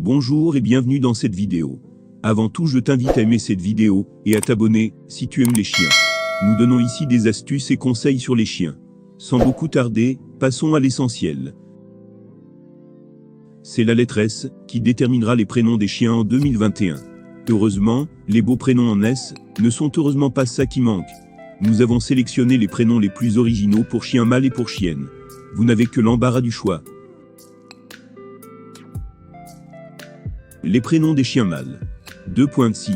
Bonjour et bienvenue dans cette vidéo. Avant tout, je t'invite à aimer cette vidéo et à t'abonner si tu aimes les chiens. Nous donnons ici des astuces et conseils sur les chiens. Sans beaucoup tarder, passons à l'essentiel. C'est la lettre S qui déterminera les prénoms des chiens en 2021. Heureusement, les beaux prénoms en S ne sont heureusement pas ça qui manque. Nous avons sélectionné les prénoms les plus originaux pour chien mâle et pour chienne. Vous n'avez que l'embarras du choix. Les prénoms des chiens mâles. 2.si,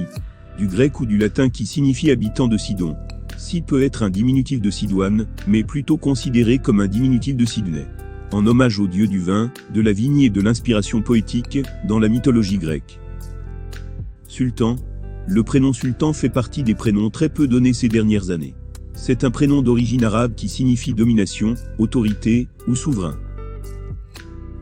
du grec ou du latin qui signifie habitant de Sidon. Si peut être un diminutif de Sidoine, mais plutôt considéré comme un diminutif de Sydney. En hommage au dieu du vin, de la vigne et de l'inspiration poétique, dans la mythologie grecque. Sultan. Le prénom sultan fait partie des prénoms très peu donnés ces dernières années. C'est un prénom d'origine arabe qui signifie domination, autorité ou souverain.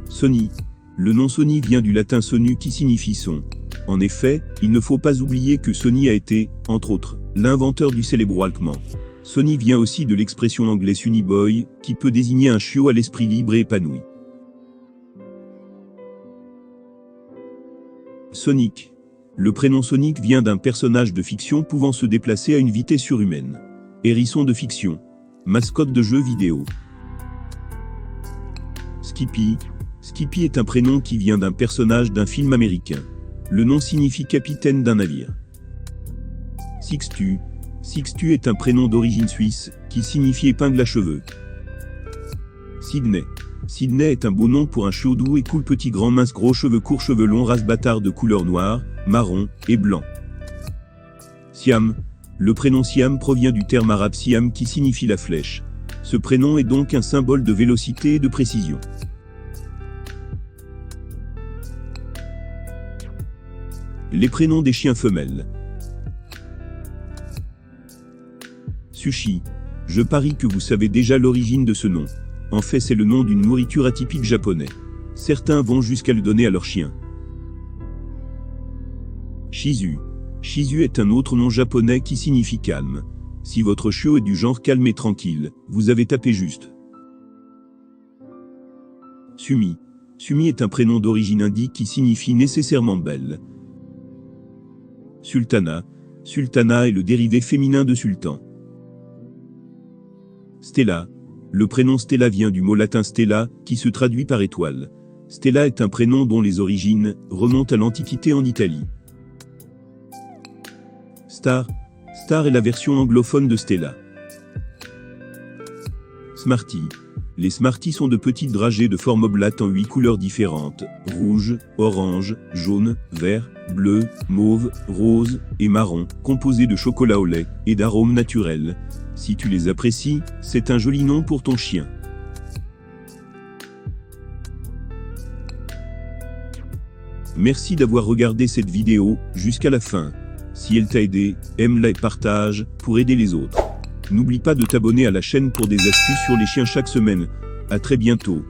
Soni. Le nom Soni vient du latin sonu qui signifie son. En effet, il ne faut pas oublier que Soni a été, entre autres, l'inventeur du célèbre Walkman. Soni vient aussi de l'expression anglaise Sunny Boy, qui peut désigner un chiot à l'esprit libre et épanoui. Sonic. Le prénom Sonic vient d'un personnage de fiction pouvant se déplacer à une vitesse surhumaine. Hérisson de fiction. Mascotte de jeux vidéo. Skippy. Skippy est un prénom qui vient d'un personnage d'un film américain. Le nom signifie capitaine d'un navire. Sixtu. Sixtu est un prénom d'origine suisse, qui signifie épingle à cheveux. Sydney. Sydney est un beau nom pour un chiot doux et cool petit grand mince gros cheveux courts cheveux longs race bâtard de couleur noire, marron et blanc. Siam. Le prénom Siam provient du terme arabe Siam qui signifie la flèche. Ce prénom est donc un symbole de vélocité et de précision. Les prénoms des chiens femelles. Sushi. Je parie que vous savez déjà l'origine de ce nom. En fait, c'est le nom d'une nourriture atypique japonais. Certains vont jusqu'à le donner à leur chien. Shizu. Shizu est un autre nom japonais qui signifie calme. Si votre chiot est du genre calme et tranquille, vous avez tapé juste. Sumi. Sumi est un prénom d'origine indique qui signifie nécessairement belle. Sultana. Sultana est le dérivé féminin de sultan. Stella. Le prénom Stella vient du mot latin stella, qui se traduit par étoile. Stella est un prénom dont les origines remontent à l'Antiquité en Italie. Star. Star est la version anglophone de Stella. Smarty. Les Smarties sont de petites dragées de forme oblate en 8 couleurs différentes, rouge, orange, jaune, vert, bleu, mauve, rose et marron, composées de chocolat au lait et d'arômes naturels. Si tu les apprécies, c'est un joli nom pour ton chien. Merci d'avoir regardé cette vidéo jusqu'à la fin. Si elle t'a aidé, aime-la et partage pour aider les autres. N'oublie pas de t'abonner à la chaîne pour des astuces sur les chiens chaque semaine. À très bientôt.